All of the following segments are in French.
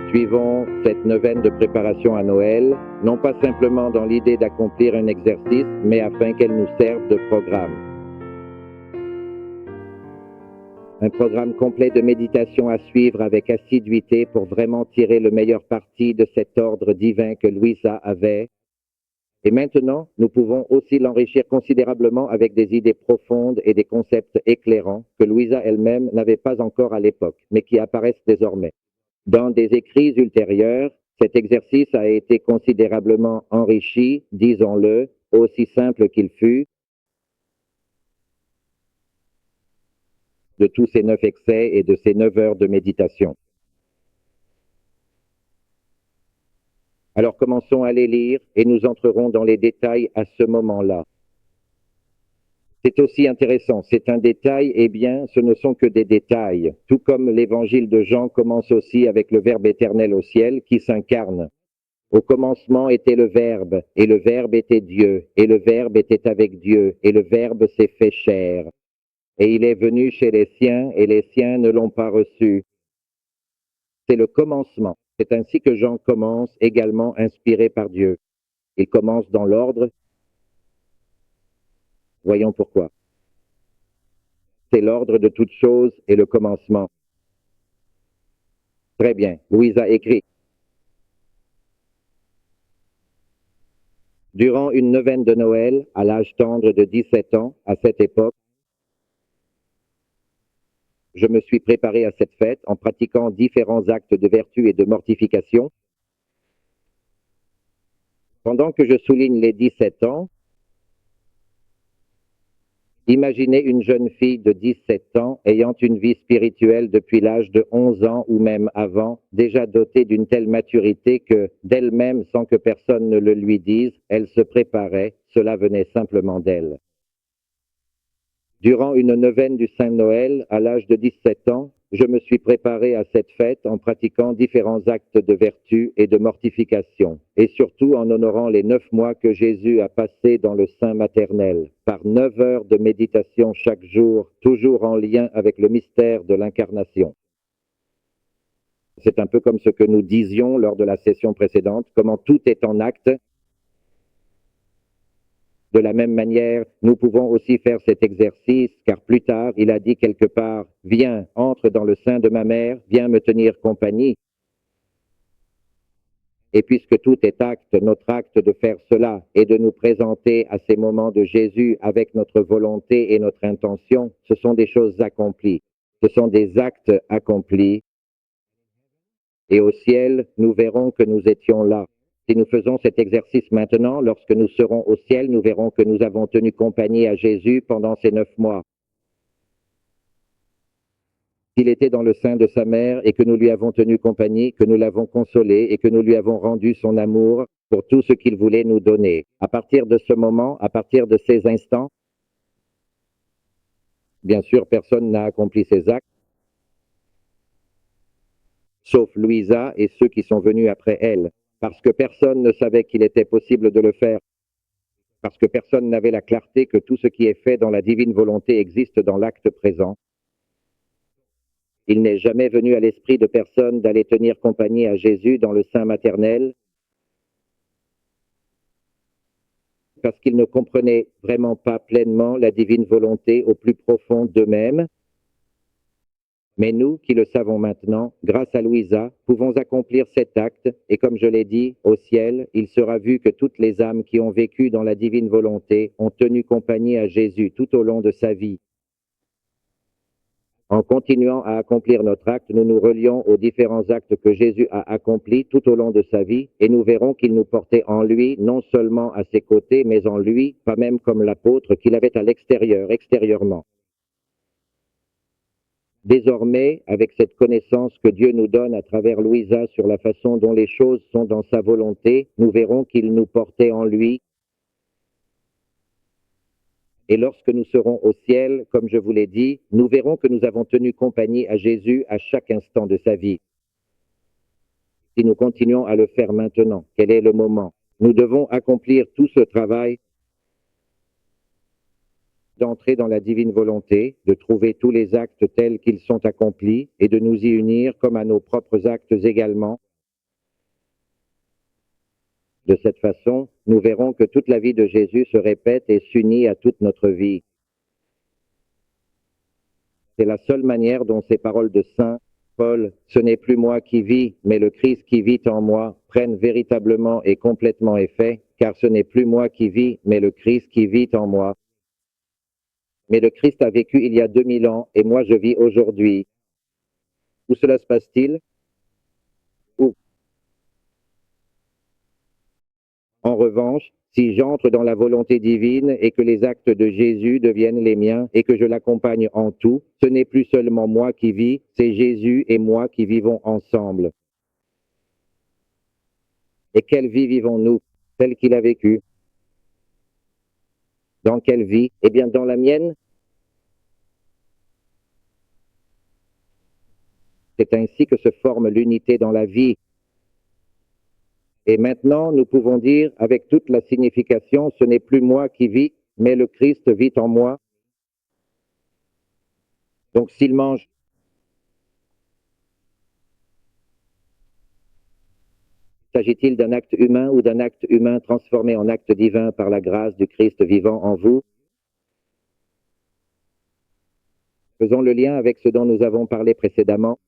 suivons cette neuvaine de préparation à Noël, non pas simplement dans l'idée d'accomplir un exercice, mais afin qu'elle nous serve de programme. Un programme complet de méditation à suivre avec assiduité pour vraiment tirer le meilleur parti de cet ordre divin que Louisa avait. Et maintenant, nous pouvons aussi l'enrichir considérablement avec des idées profondes et des concepts éclairants que Louisa elle-même n'avait pas encore à l'époque, mais qui apparaissent désormais. Dans des écrits ultérieurs, cet exercice a été considérablement enrichi, disons-le, aussi simple qu'il fut, de tous ces 9 excès et de ces 9 heures de méditation. Alors commençons à les lire et nous entrerons dans les détails à ce moment-là. C'est aussi intéressant, c'est un détail, eh bien, ce ne sont que des détails, tout comme l'évangile de Jean commence aussi avec le Verbe éternel au ciel qui s'incarne. Au commencement était le Verbe, et le Verbe était Dieu, et le Verbe était avec Dieu, et le Verbe s'est fait chair. Et il est venu chez les siens, et les siens ne l'ont pas reçu. C'est le commencement. C'est ainsi que Jean commence, également inspiré par Dieu. Il commence dans l'ordre. Voyons pourquoi. C'est l'ordre de toutes choses et le commencement. Très bien. Louisa écrit. Durant une neuvaine de Noël, à l'âge tendre de 17 ans, à cette époque, je me suis préparé à cette fête en pratiquant différents actes de vertu et de mortification. Pendant que je souligne les 17 ans, imaginez une jeune fille de 17 ans ayant une vie spirituelle depuis l'âge de 11 ans ou même avant, déjà dotée d'une telle maturité que, d'elle-même, sans que personne ne le lui dise, elle se préparait, cela venait simplement d'elle. Durant une neuvaine du Saint-Noël, à l'âge de 17 ans, je me suis préparé à cette fête en pratiquant différents actes de vertu et de mortification, et surtout en honorant les 9 mois que Jésus a passés dans le sein maternel, par 9 heures de méditation chaque jour, toujours en lien avec le mystère de l'incarnation. C'est un peu comme ce que nous disions lors de la session précédente, comment tout est en acte. De la même manière, nous pouvons aussi faire cet exercice, car plus tard, il a dit quelque part, « Viens, entre dans le sein de ma mère, viens me tenir compagnie. » Et puisque tout est acte, notre acte de faire cela et de nous présenter à ces moments de Jésus avec notre volonté et notre intention, ce sont des choses accomplies. Ce sont des actes accomplis. Et au ciel, nous verrons que nous étions là. Si nous faisons cet exercice maintenant, lorsque nous serons au ciel, nous verrons que nous avons tenu compagnie à Jésus pendant ces 9 mois. S'il était dans le sein de sa mère et que nous lui avons tenu compagnie, que nous l'avons consolé et que nous lui avons rendu son amour pour tout ce qu'il voulait nous donner. À partir de ce moment, à partir de ces instants, bien sûr, personne n'a accompli ces actes, sauf Louisa et ceux qui sont venus après elle, parce que personne ne savait qu'il était possible de le faire, parce que personne n'avait la clarté que tout ce qui est fait dans la divine volonté existe dans l'acte présent. Il n'est jamais venu à l'esprit de personne d'aller tenir compagnie à Jésus dans le sein maternel, parce qu'ils ne comprenaient vraiment pas pleinement la divine volonté au plus profond d'eux-mêmes. Mais nous, qui le savons maintenant, grâce à Louisa, pouvons accomplir cet acte, et comme je l'ai dit, au ciel, il sera vu que toutes les âmes qui ont vécu dans la divine volonté ont tenu compagnie à Jésus tout au long de sa vie. En continuant à accomplir notre acte, nous nous relions aux différents actes que Jésus a accomplis tout au long de sa vie, et nous verrons qu'il nous portait en lui, non seulement à ses côtés, mais en lui, pas même comme l'apôtre qu'il avait à l'extérieur, extérieurement. Désormais, avec cette connaissance que Dieu nous donne à travers Louisa sur la façon dont les choses sont dans sa volonté, nous verrons qu'il nous portait en lui. Et lorsque nous serons au ciel, comme je vous l'ai dit, nous verrons que nous avons tenu compagnie à Jésus à chaque instant de sa vie. Si nous continuons à le faire maintenant, quel est le moment? Nous devons accomplir tout ce travail d'entrer dans la divine volonté, de trouver tous les actes tels qu'ils sont accomplis et de nous y unir comme à nos propres actes également, De cette façon, nous verrons que toute la vie de Jésus se répète et s'unit à toute notre vie. C'est la seule manière dont ces paroles de Saint Paul, ce n'est plus moi qui vis, mais le Christ qui vit en moi, prennent véritablement et complètement effet, car ce n'est plus moi qui vis, mais le Christ qui vit en moi. Mais le Christ a vécu il y a 2000 ans, et moi je vis aujourd'hui. Où cela se passe-t-il? Où? En revanche, si j'entre dans la volonté divine et que les actes de Jésus deviennent les miens et que je l'accompagne en tout, ce n'est plus seulement moi qui vis, c'est Jésus et moi qui vivons ensemble. Et quelle vie vivons-nous? Celle qu'il a vécue. Dans quelle vie? Eh bien, dans la mienne. C'est ainsi que se forme l'unité dans la vie. Et maintenant, nous pouvons dire, avec toute la signification, ce n'est plus moi qui vis, mais le Christ vit en moi. Donc s'il mange, s'agit-il d'un acte humain ou d'un acte humain transformé en acte divin par la grâce du Christ vivant en vous? Faisons le lien avec ce dont nous avons parlé précédemment.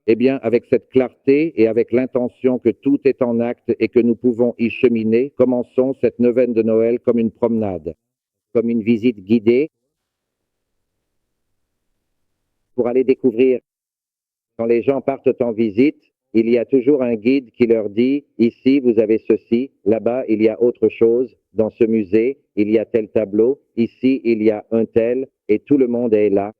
Eh bien, avec cette clarté et avec l'intention que tout est en acte et que nous pouvons y cheminer, commençons cette neuvaine de Noël comme une promenade, comme une visite guidée pour aller découvrir. Quand les gens partent en visite, il y a toujours un guide qui leur dit, ici vous avez ceci, là-bas il y a autre chose, dans ce musée il y a tel tableau, ici il y a un tel, et tout le monde est là.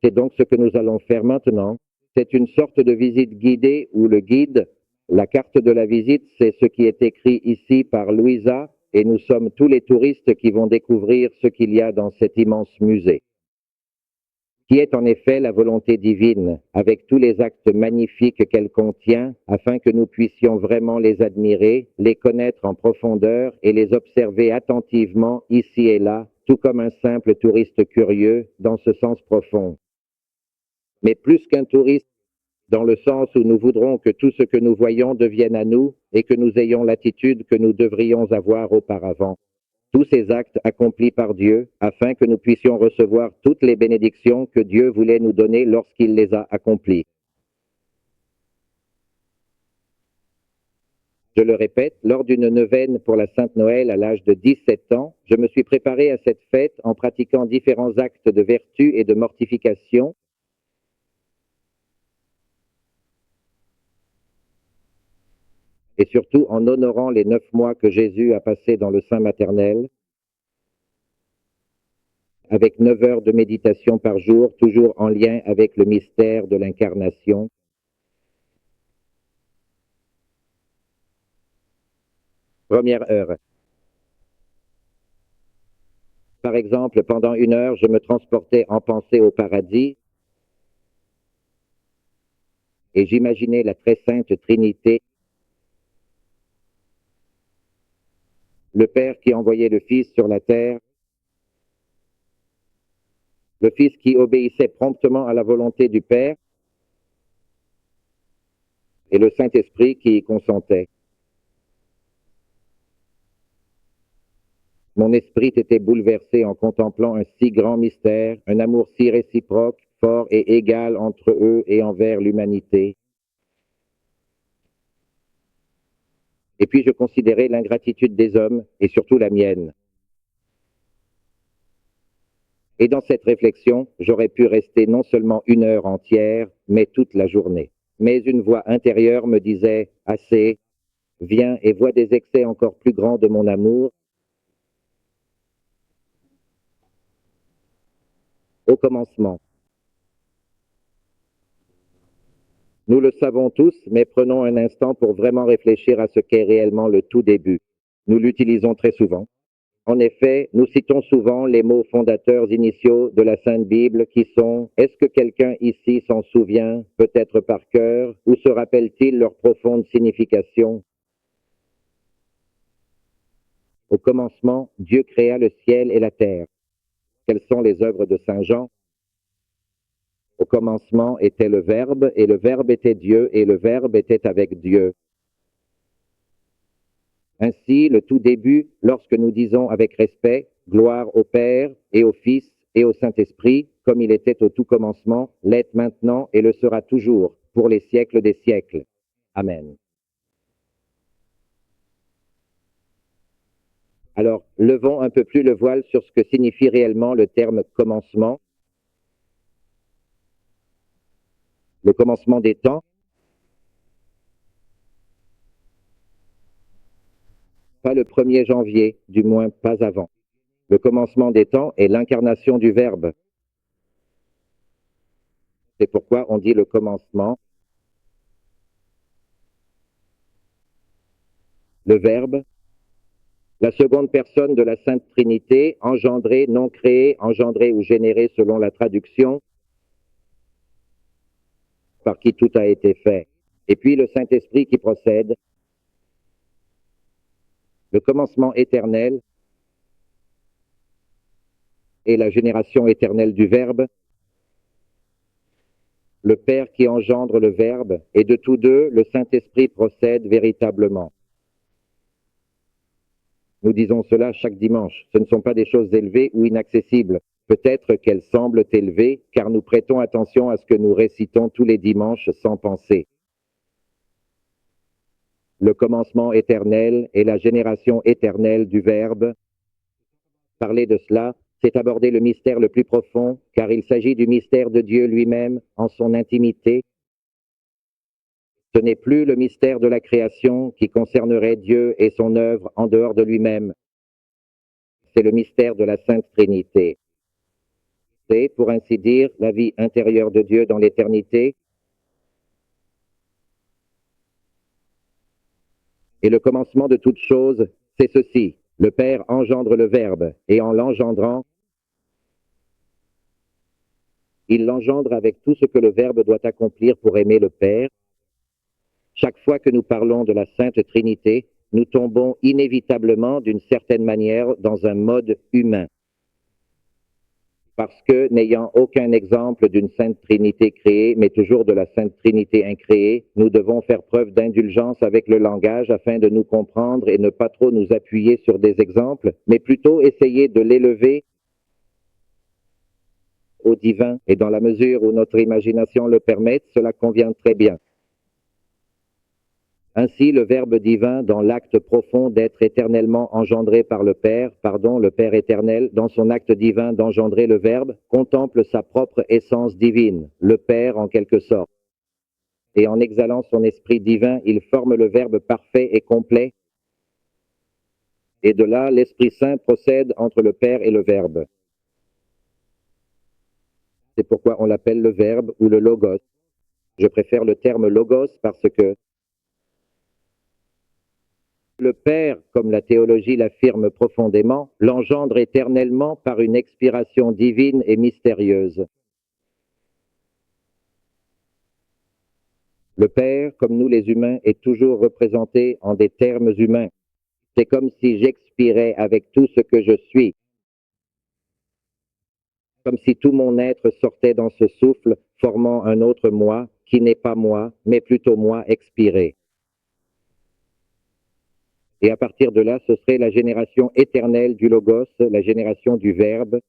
C'est donc ce que nous allons faire maintenant. C'est une sorte de visite guidée où le guide, la carte de la visite, c'est ce qui est écrit ici par Louisa, et nous sommes tous les touristes qui vont découvrir ce qu'il y a dans cet immense musée, qui est en effet la volonté divine, avec tous les actes magnifiques qu'elle contient, afin que nous puissions vraiment les admirer, les connaître en profondeur et les observer attentivement ici et là, tout comme un simple touriste curieux, dans ce sens profond. Mais plus qu'un touriste, dans le sens où nous voudrons que tout ce que nous voyons devienne à nous et que nous ayons l'attitude que nous devrions avoir auparavant. Tous ces actes accomplis par Dieu afin que nous puissions recevoir toutes les bénédictions que Dieu voulait nous donner lorsqu'il les a accomplis. Je le répète, lors d'une neuvaine pour la Sainte Noël à l'âge de 17 ans, je me suis préparé à cette fête en pratiquant différents actes de vertu et de mortification, et surtout en honorant les 9 mois que Jésus a passés dans le sein maternel, avec 9 heures de méditation par jour, toujours en lien avec le mystère de l'incarnation. Première heure. Par exemple, pendant 1 heure, je me transportais en pensée au paradis et j'imaginais la très sainte Trinité, le Père qui envoyait le Fils sur la terre, le Fils qui obéissait promptement à la volonté du Père et le Saint-Esprit qui y consentait. Mon esprit était bouleversé en contemplant un si grand mystère, un amour si réciproque, fort et égal entre eux et envers l'humanité. Et puis je considérais l'ingratitude des hommes et surtout la mienne. Et dans cette réflexion, j'aurais pu rester non seulement 1 heure entière, mais toute la journée. Mais une voix intérieure me disait « Assez, viens et vois des excès encore plus grands de mon amour. » Au commencement. Nous le savons tous, mais prenons un instant pour vraiment réfléchir à ce qu'est réellement le tout début. Nous l'utilisons très souvent. En effet, nous citons souvent les mots fondateurs initiaux de la Sainte Bible qui sont « Est-ce que quelqu'un ici s'en souvient, peut-être par cœur, ou se rappelle-t-il leur profonde signification ?» Au commencement, Dieu créa le ciel et la terre. Quelles sont les œuvres de Saint Jean? Au commencement était le Verbe, et le Verbe était Dieu, et le Verbe était avec Dieu. Ainsi, le tout début, lorsque nous disons avec respect « Gloire au Père et au Fils et au Saint-Esprit, comme il était au tout commencement, l'est maintenant et le sera toujours, pour les siècles des siècles. Amen. » Alors, levons un peu plus le voile sur ce que signifie réellement le terme « commencement ». Le commencement des temps, pas le 1er janvier, du moins pas avant. Le commencement des temps est l'incarnation du Verbe. C'est pourquoi on dit le commencement. Le Verbe, la seconde personne de la Sainte Trinité, engendrée, non créée, engendrée ou générée selon la traduction, par qui tout a été fait. Et puis le Saint-Esprit qui procède, le commencement éternel et la génération éternelle du Verbe, le Père qui engendre le Verbe, et de tous deux, le Saint-Esprit procède véritablement. Nous disons cela chaque dimanche. Ce ne sont pas des choses élevées ou inaccessibles. Peut-être qu'elles semblent élevées, car nous prêtons attention à ce que nous récitons tous les dimanches sans penser. Le commencement éternel et la génération éternelle du Verbe. Parler de cela, c'est aborder le mystère le plus profond, car il s'agit du mystère de Dieu lui-même en son intimité. Ce n'est plus le mystère de la création qui concernerait Dieu et son œuvre en dehors de lui-même. C'est le mystère de la Sainte Trinité. C'est, pour ainsi dire, la vie intérieure de Dieu dans l'éternité. Et le commencement de toute chose, c'est ceci. Le Père engendre le Verbe, et en l'engendrant, il l'engendre avec tout ce que le Verbe doit accomplir pour aimer le Père. Chaque fois que nous parlons de la Sainte Trinité, nous tombons inévitablement, d'une certaine manière, dans un mode humain. Parce que, n'ayant aucun exemple d'une Sainte Trinité créée, mais toujours de la Sainte Trinité incréée, nous devons faire preuve d'indulgence avec le langage afin de nous comprendre et ne pas trop nous appuyer sur des exemples, mais plutôt essayer de l'élever au divin, et dans la mesure où notre imagination le permet, cela convient très bien. Ainsi, le Verbe divin, dans l'acte profond d'être éternellement engendré par le Père, le Père éternel, dans son acte divin d'engendrer le Verbe, contemple sa propre essence divine, le Père en quelque sorte. Et en exhalant son esprit divin, il forme le Verbe parfait et complet. Et de là, l'Esprit Saint procède entre le Père et le Verbe. C'est pourquoi on l'appelle le Verbe ou le Logos. Je préfère le terme Logos parce que le Père, comme la théologie l'affirme profondément, l'engendre éternellement par une expiration divine et mystérieuse. Le Père, comme nous les humains, est toujours représenté en des termes humains. C'est comme si j'expirais avec tout ce que je suis, comme si tout mon être sortait dans ce souffle, formant un autre moi, qui n'est pas moi, mais plutôt moi expiré. Et à partir de là, ce serait la génération éternelle du Logos, la génération du Verbe.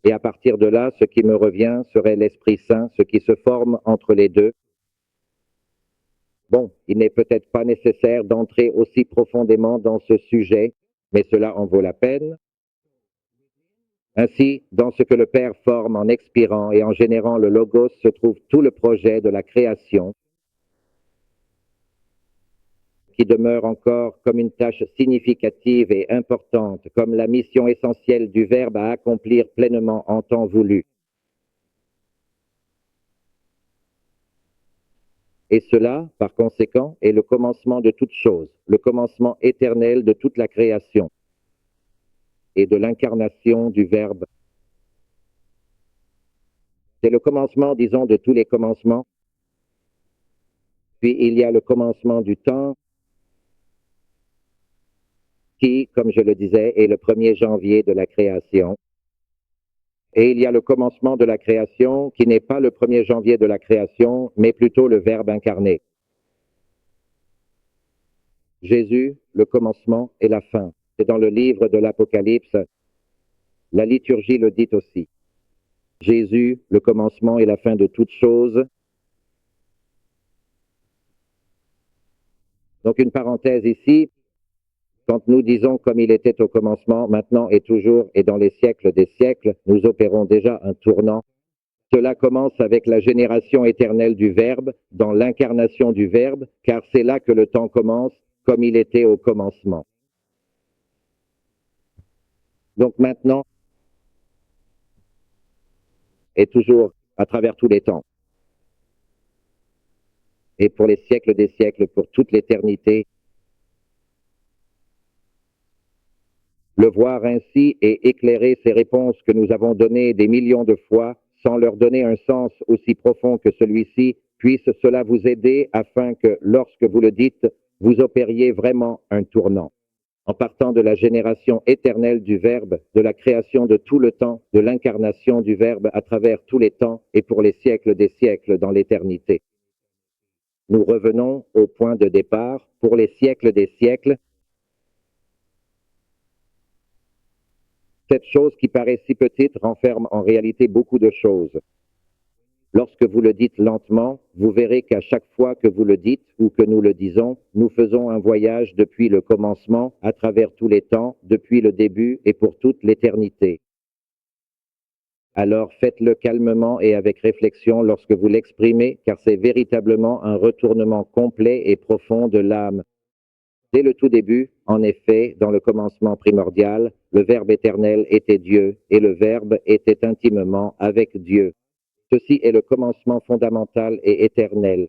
Et à partir de là, ce qui me revient serait l'Esprit Saint, ce qui se forme entre les deux. Bon, il n'est peut-être pas nécessaire d'entrer aussi profondément dans ce sujet, mais cela en vaut la peine. Ainsi, dans ce que le Père forme en expirant et en générant le Logos se trouve tout le projet de la création, qui demeure encore comme une tâche significative et importante, comme la mission essentielle du Verbe à accomplir pleinement en temps voulu. Et cela, par conséquent, est le commencement de toute chose, le commencement éternel de toute la création et de l'incarnation du Verbe. C'est le commencement, disons, de tous les commencements. Puis il y a le commencement du temps, qui, comme je le disais, est le 1er janvier de la création. Et il y a le commencement de la création, qui n'est pas le 1er janvier de la création, mais plutôt le Verbe incarné. Jésus, le commencement et la fin. C'est dans le livre de l'Apocalypse. La liturgie le dit aussi. Jésus, le commencement et la fin de toutes choses. Donc une parenthèse ici, quand nous disons comme il était au commencement, maintenant et toujours et dans les siècles des siècles, nous opérons déjà un tournant. Cela commence avec la génération éternelle du Verbe, dans l'incarnation du Verbe, car c'est là que le temps commence, comme il était au commencement. Donc maintenant, et toujours à travers tous les temps, et pour les siècles des siècles, pour toute l'éternité, le voir ainsi et éclairer ces réponses que nous avons données des millions de fois, sans leur donner un sens aussi profond que celui-ci, puisse cela vous aider afin que, lorsque vous le dites, vous opériez vraiment un tournant. En partant de la génération éternelle du Verbe, de la création de tout le temps, de l'incarnation du Verbe à travers tous les temps et pour les siècles des siècles dans l'éternité. Nous revenons au point de départ pour les siècles des siècles. Cette chose qui paraît si petite renferme en réalité beaucoup de choses. Lorsque vous le dites lentement, vous verrez qu'à chaque fois que vous le dites ou que nous le disons, nous faisons un voyage depuis le commencement, à travers tous les temps, depuis le début et pour toute l'éternité. Alors faites-le calmement et avec réflexion lorsque vous l'exprimez, car c'est véritablement un retournement complet et profond de l'âme. Dès le tout début, en effet, dans le commencement primordial, le Verbe éternel était Dieu, et le Verbe était intimement avec Dieu. Ceci est le commencement fondamental et éternel.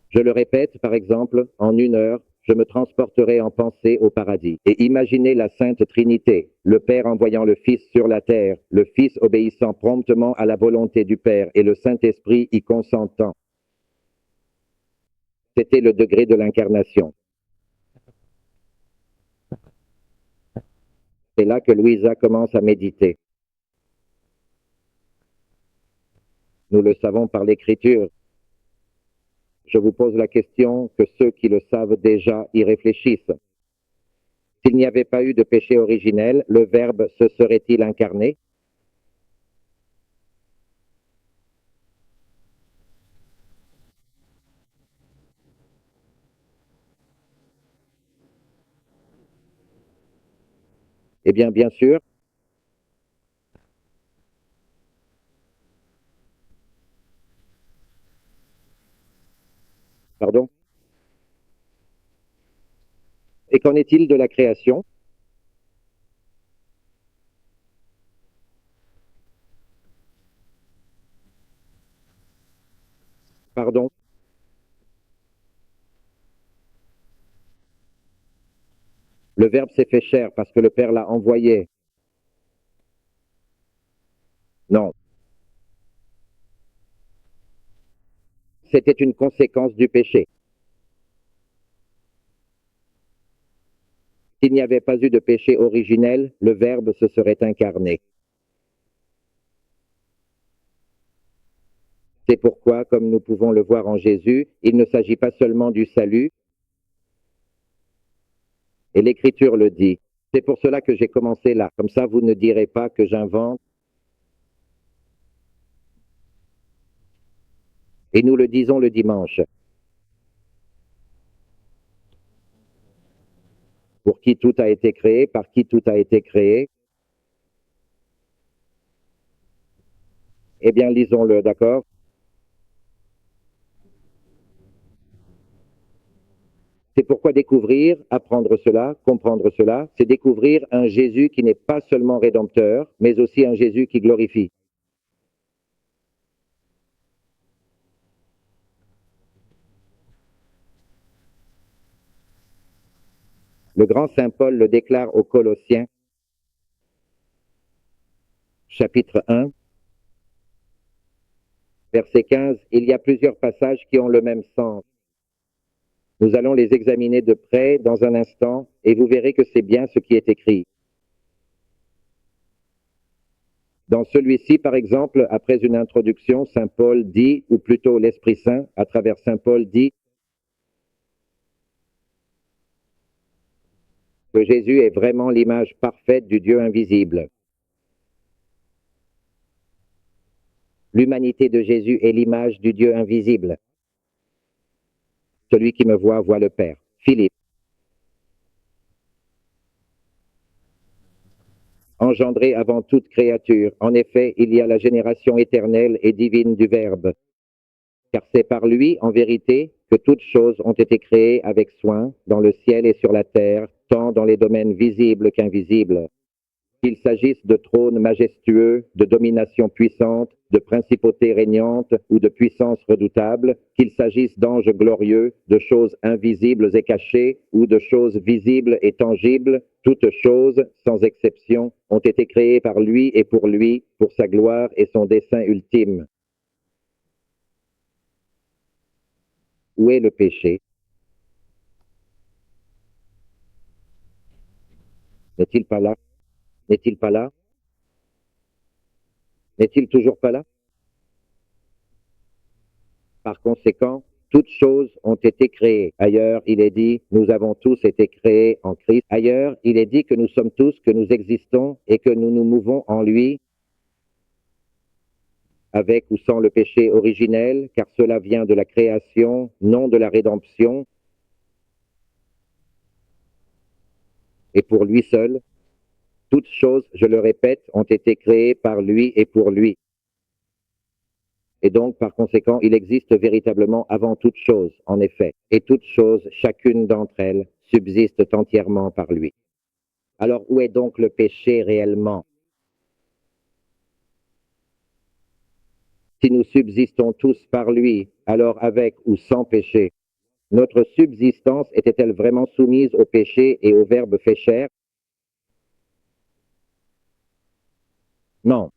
Je le répète, par exemple, en 1 heure, je me transporterai en pensée au paradis. Et imaginez la Sainte Trinité, le Père envoyant le Fils sur la terre, le Fils obéissant promptement à la volonté du Père et le Saint-Esprit y consentant. C'était le degré de l'incarnation. C'est là que Louisa commence à méditer. Nous le savons par l'Écriture. Je vous pose la question que ceux qui le savent déjà y réfléchissent. S'il n'y avait pas eu de péché originel, le Verbe se serait-il incarné? Eh bien sûr. Pardon? Et qu'en est-il de la création? Pardon? Le Verbe s'est fait chair parce que le Père l'a envoyé. Non. C'était une conséquence du péché. S'il n'y avait pas eu de péché originel, le Verbe se serait incarné. C'est pourquoi, comme nous pouvons le voir en Jésus, il ne s'agit pas seulement du salut, et l'Écriture le dit. C'est pour cela que j'ai commencé là. Comme ça, vous ne direz pas que j'invente. Et nous le disons le dimanche. Pour qui tout a été créé, par qui tout a été créé. Eh bien, lisons-le, d'accord? C'est pourquoi découvrir, apprendre cela, comprendre cela, c'est découvrir un Jésus qui n'est pas seulement rédempteur, mais aussi un Jésus qui glorifie. Le grand Saint Paul le déclare aux Colossiens, chapitre 1, verset 15, il y a plusieurs passages qui ont le même sens. Nous allons les examiner de près dans un instant et vous verrez que c'est bien ce qui est écrit. Dans celui-ci, par exemple, après une introduction, saint Paul dit, ou plutôt l'Esprit Saint, à travers saint Paul, dit que Jésus est vraiment l'image parfaite du Dieu invisible. L'humanité de Jésus est l'image du Dieu invisible. Celui qui me voit, voit le Père. Philippe. Engendré avant toute créature. En effet, il y a la génération éternelle et divine du Verbe. Car c'est par lui, en vérité, que toutes choses ont été créées avec soin, dans le ciel et sur la terre, tant dans les domaines visibles qu'invisibles. Qu'il s'agisse de trônes majestueux, de dominations puissantes, de principautés régnantes ou de puissances redoutables, qu'il s'agisse d'anges glorieux, de choses invisibles et cachées, ou de choses visibles et tangibles, toutes choses, sans exception, ont été créées par lui, pour sa gloire et son dessein ultime. Où est le péché? N'est-il pas là? N'est-il pas là? N'est-il toujours pas là? Par conséquent, toutes choses ont été créées. Ailleurs, il est dit, nous avons tous été créés en Christ. Ailleurs, il est dit que nous sommes tous, que nous existons et que nous nous mouvons en lui, avec ou sans le péché originel, car cela vient de la création, non de la rédemption. Et pour lui seul, toutes choses, je le répète, ont été créées par lui et pour lui. Et donc, par conséquent, il existe véritablement avant toute chose, en effet. Et toutes choses, chacune d'entre elles, subsistent entièrement par lui. Alors, où est donc le péché réellement? Si nous subsistons tous par lui, alors avec ou sans péché, notre subsistance était-elle vraiment soumise au péché et au Verbe fait chair? Non.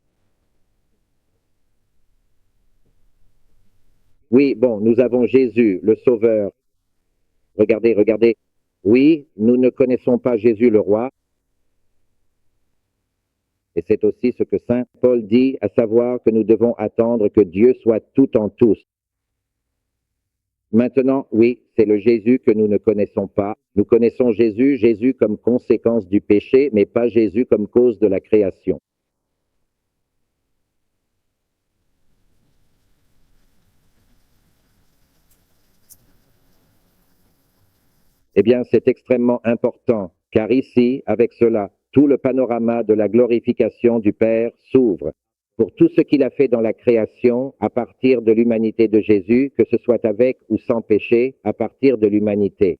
Oui, bon, nous avons Jésus, le Sauveur. Regardez, regardez. Oui, nous ne connaissons pas Jésus le roi. Et c'est aussi ce que saint Paul dit, à savoir que nous devons attendre que Dieu soit tout en tous. Maintenant, oui, c'est le Jésus que nous ne connaissons pas. Nous connaissons Jésus, Jésus comme conséquence du péché, mais pas Jésus comme cause de la création. Eh bien, c'est extrêmement important, car ici, avec cela, tout le panorama de la glorification du Père s'ouvre. Pour tout ce qu'il a fait dans la création, à partir de l'humanité de Jésus, que ce soit avec ou sans péché, à partir de l'humanité.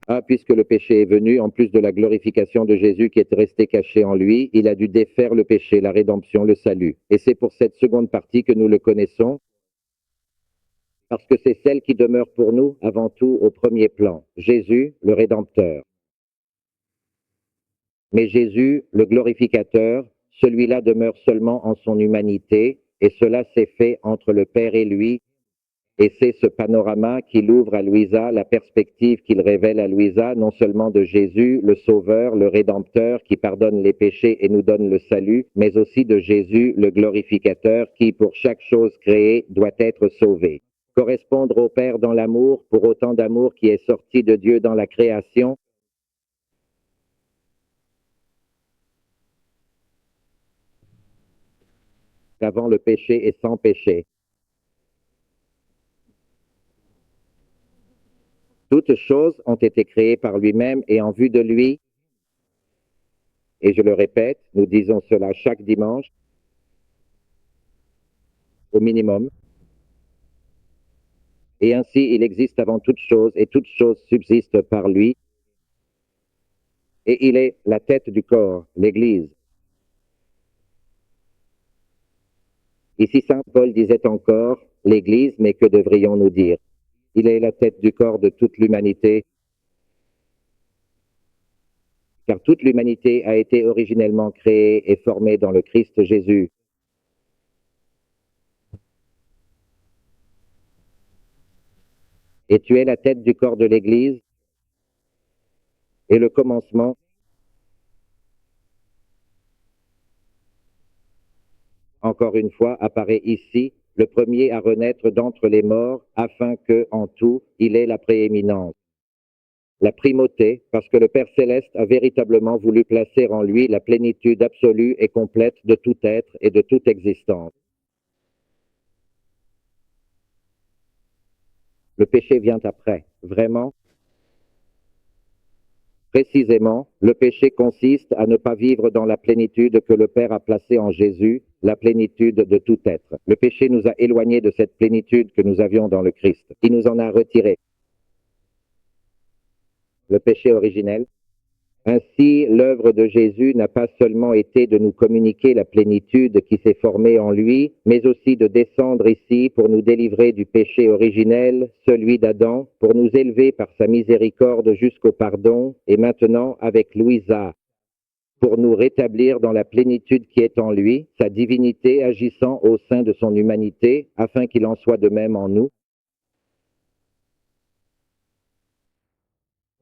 Ah, puisque le péché est venu, en plus de la glorification de Jésus qui est resté caché en lui, il a dû défaire le péché, la rédemption, le salut. Et c'est pour cette seconde partie que nous le connaissons, parce que c'est celle qui demeure pour nous avant tout au premier plan. Jésus, le Rédempteur. Mais Jésus, le glorificateur, celui-là demeure seulement en son humanité, et cela s'est fait entre le Père et lui, et c'est ce panorama qu'il ouvre à Louisa, la perspective qu'il révèle à Louisa, non seulement de Jésus, le Sauveur, le Rédempteur, qui pardonne les péchés et nous donne le salut, mais aussi de Jésus, le glorificateur, qui, pour chaque chose créée, doit être sauvé. Correspondre au Père dans l'amour, pour autant d'amour qui est sorti de Dieu dans la création, avant le péché et sans péché. Toutes choses ont été créées par lui-même et en vue de lui, et je le répète, nous disons cela chaque dimanche, au minimum, et ainsi il existe avant toute chose, et toute chose subsiste par lui, et il est la tête du corps, l'Église. Ici, saint Paul disait encore l'Église, mais que devrions-nous dire? Il est la tête du corps de toute l'humanité, car toute l'humanité a été originellement créée et formée dans le Christ Jésus. Et tu es la tête du corps de l'Église, et le commencement, encore une fois, apparaît ici, le premier à renaître d'entre les morts, afin que, en tout, il ait la prééminence. La primauté, parce que le Père céleste a véritablement voulu placer en lui la plénitude absolue et complète de tout être et de toute existence. Le péché vient après, vraiment. Précisément, le péché consiste à ne pas vivre dans la plénitude que le Père a placée en Jésus, la plénitude de tout être. Le péché nous a éloignés de cette plénitude que nous avions dans le Christ. Il nous en a retirés. Le péché originel. Ainsi, l'œuvre de Jésus n'a pas seulement été de nous communiquer la plénitude qui s'est formée en lui, mais aussi de descendre ici pour nous délivrer du péché originel, celui d'Adam, pour nous élever par sa miséricorde jusqu'au pardon, et maintenant avec Louisa, pour nous rétablir dans la plénitude qui est en lui, sa divinité agissant au sein de son humanité, afin qu'il en soit de même en nous.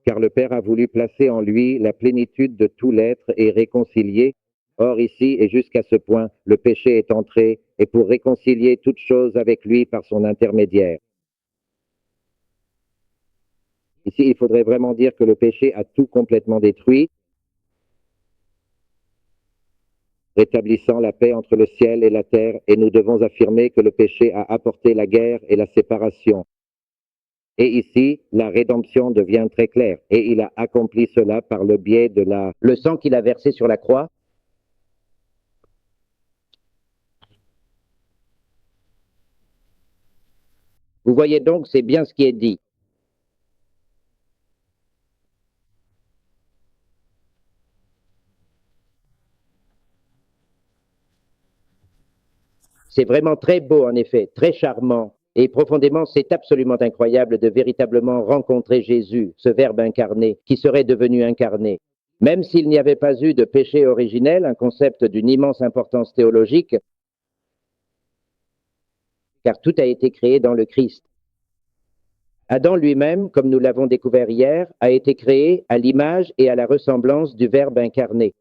Car le Père a voulu placer en lui la plénitude de tout l'être et réconcilier. Or ici et jusqu'à ce point, le péché est entré, et pour réconcilier toute chose avec lui par son intermédiaire. Ici, il faudrait vraiment dire que le péché a tout complètement détruit, rétablissant la paix entre le ciel et la terre, et nous devons affirmer que le péché a apporté la guerre et la séparation. Et ici, la rédemption devient très claire, et il a accompli cela par le biais de le sang qu'il a versé sur la croix. Vous voyez donc, c'est bien ce qui est dit. C'est vraiment très beau, en effet, très charmant. Et profondément, c'est absolument incroyable de véritablement rencontrer Jésus, ce Verbe incarné, qui serait devenu incarné. Même s'il n'y avait pas eu de péché originel, un concept d'une immense importance théologique, car tout a été créé dans le Christ. Adam lui-même, comme nous l'avons découvert hier, a été créé à l'image et à la ressemblance du Verbe incarné.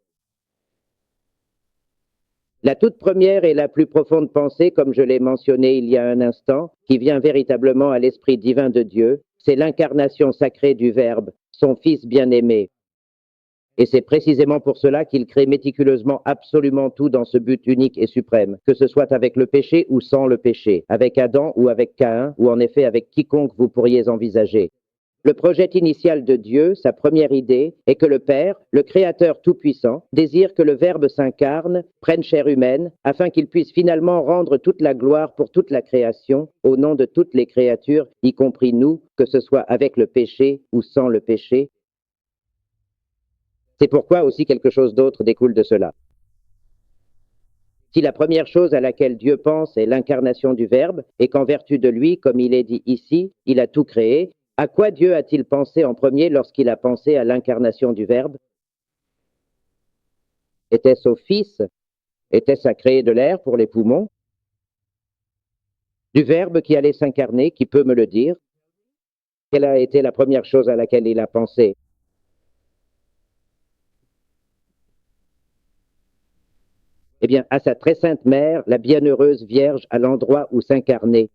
La toute première et la plus profonde pensée, comme je l'ai mentionné il y a un instant, qui vient véritablement à l'Esprit divin de Dieu, c'est l'incarnation sacrée du Verbe, son Fils bien-aimé. Et c'est précisément pour cela qu'il crée méticuleusement absolument tout dans ce but unique et suprême, que ce soit avec le péché ou sans le péché, avec Adam ou avec Caïn, ou en effet avec quiconque vous pourriez envisager. Le projet initial de Dieu, sa première idée, est que le Père, le Créateur tout-puissant, désire que le Verbe s'incarne, prenne chair humaine, afin qu'il puisse finalement rendre toute la gloire pour toute la création, au nom de toutes les créatures, y compris nous, que ce soit avec le péché ou sans le péché. C'est pourquoi aussi quelque chose d'autre découle de cela. Si la première chose à laquelle Dieu pense est l'incarnation du Verbe, et qu'en vertu de lui, comme il est dit ici, il a tout créé, à quoi Dieu a-t-il pensé en premier lorsqu'il a pensé à l'incarnation du Verbe? Était-ce au Fils? Était-ce à créer de l'air pour les poumons? Du Verbe qui allait s'incarner, qui peut me le dire? Quelle a été la première chose à laquelle il a pensé? Eh bien, à sa très sainte mère, la bienheureuse Vierge, à l'endroit où s'incarner.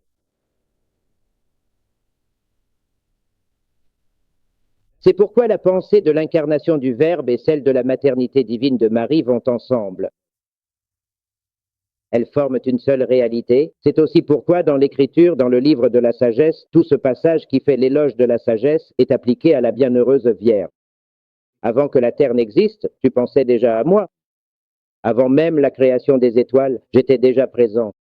C'est pourquoi la pensée de l'incarnation du Verbe et celle de la maternité divine de Marie vont ensemble. Elles forment une seule réalité. C'est aussi pourquoi dans l'Écriture, dans le livre de la sagesse, tout ce passage qui fait l'éloge de la sagesse est appliqué à la bienheureuse Vierge. Avant que la terre n'existe, tu pensais déjà à moi. Avant même la création des étoiles, j'étais déjà présent.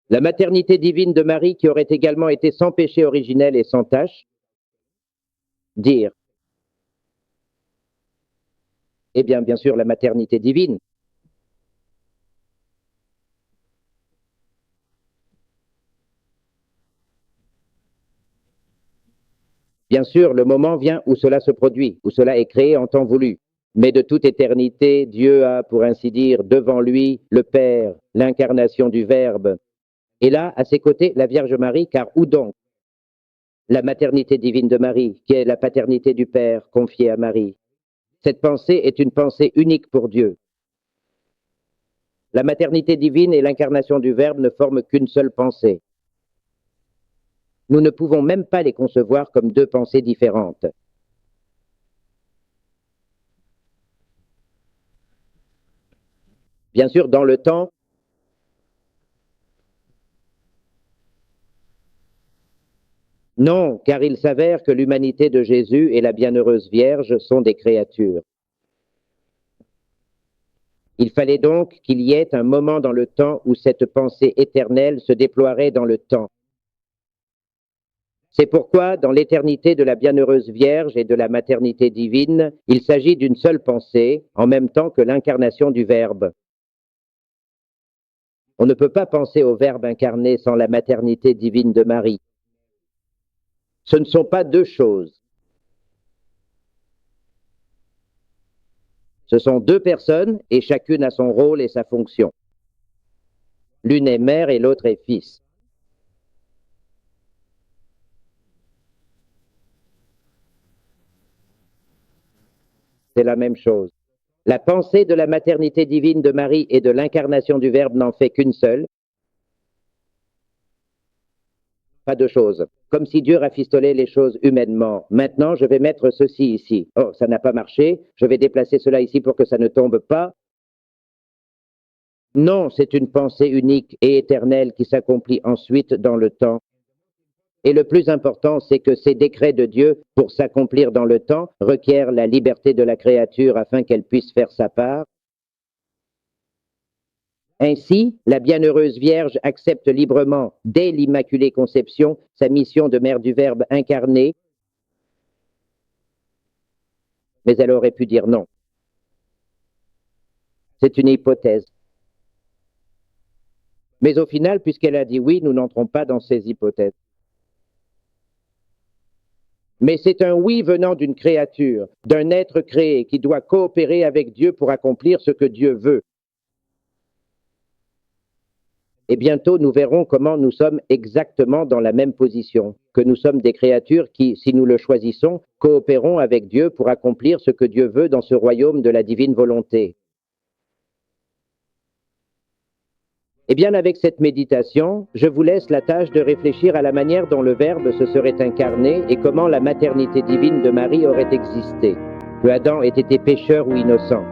La maternité divine de Marie qui aurait également été sans péché originel et sans tache, dire, eh bien sûr, la maternité divine. Bien sûr, le moment vient où cela se produit, où cela est créé en temps voulu. Mais de toute éternité, Dieu a, pour ainsi dire, devant lui le Père, l'incarnation du Verbe. Et là, à ses côtés, la Vierge Marie, car où donc? La maternité divine de Marie, qui est la paternité du Père confiée à Marie. Cette pensée est une pensée unique pour Dieu. La maternité divine et l'incarnation du Verbe ne forment qu'une seule pensée. Nous ne pouvons même pas les concevoir comme deux pensées différentes. Bien sûr, dans le temps, non, car il s'avère que l'humanité de Jésus et la Bienheureuse Vierge sont des créatures. Il fallait donc qu'il y ait un moment dans le temps où cette pensée éternelle se déploierait dans le temps. C'est pourquoi, dans l'éternité de la Bienheureuse Vierge et de la maternité divine, il s'agit d'une seule pensée, en même temps que l'incarnation du Verbe. On ne peut pas penser au Verbe incarné sans la maternité divine de Marie. Ce ne sont pas deux choses. Ce sont deux personnes et chacune a son rôle et sa fonction. L'une est mère et l'autre est fils. C'est la même chose. La pensée de la maternité divine de Marie et de l'incarnation du Verbe n'en fait qu'une seule. Pas deux choses. Comme si Dieu rafistolait les choses humainement. Maintenant, je vais mettre ceci ici. Oh, ça n'a pas marché. Je vais déplacer cela ici pour que ça ne tombe pas. Non, c'est une pensée unique et éternelle qui s'accomplit ensuite dans le temps. Et le plus important, c'est que ces décrets de Dieu, pour s'accomplir dans le temps, requièrent la liberté de la créature afin qu'elle puisse faire sa part. Ainsi, la Bienheureuse Vierge accepte librement, dès l'Immaculée Conception, sa mission de mère du Verbe incarné, mais elle aurait pu dire non. C'est une hypothèse. Mais au final, puisqu'elle a dit oui, nous n'entrons pas dans ces hypothèses. Mais c'est un oui venant d'une créature, d'un être créé qui doit coopérer avec Dieu pour accomplir ce que Dieu veut. Et bientôt, nous verrons comment nous sommes exactement dans la même position, que nous sommes des créatures qui, si nous le choisissons, coopérons avec Dieu pour accomplir ce que Dieu veut dans ce royaume de la divine volonté. Eh bien, avec cette méditation, je vous laisse la tâche de réfléchir à la manière dont le Verbe se serait incarné et comment la maternité divine de Marie aurait existé, que Adam ait été pécheur ou innocent.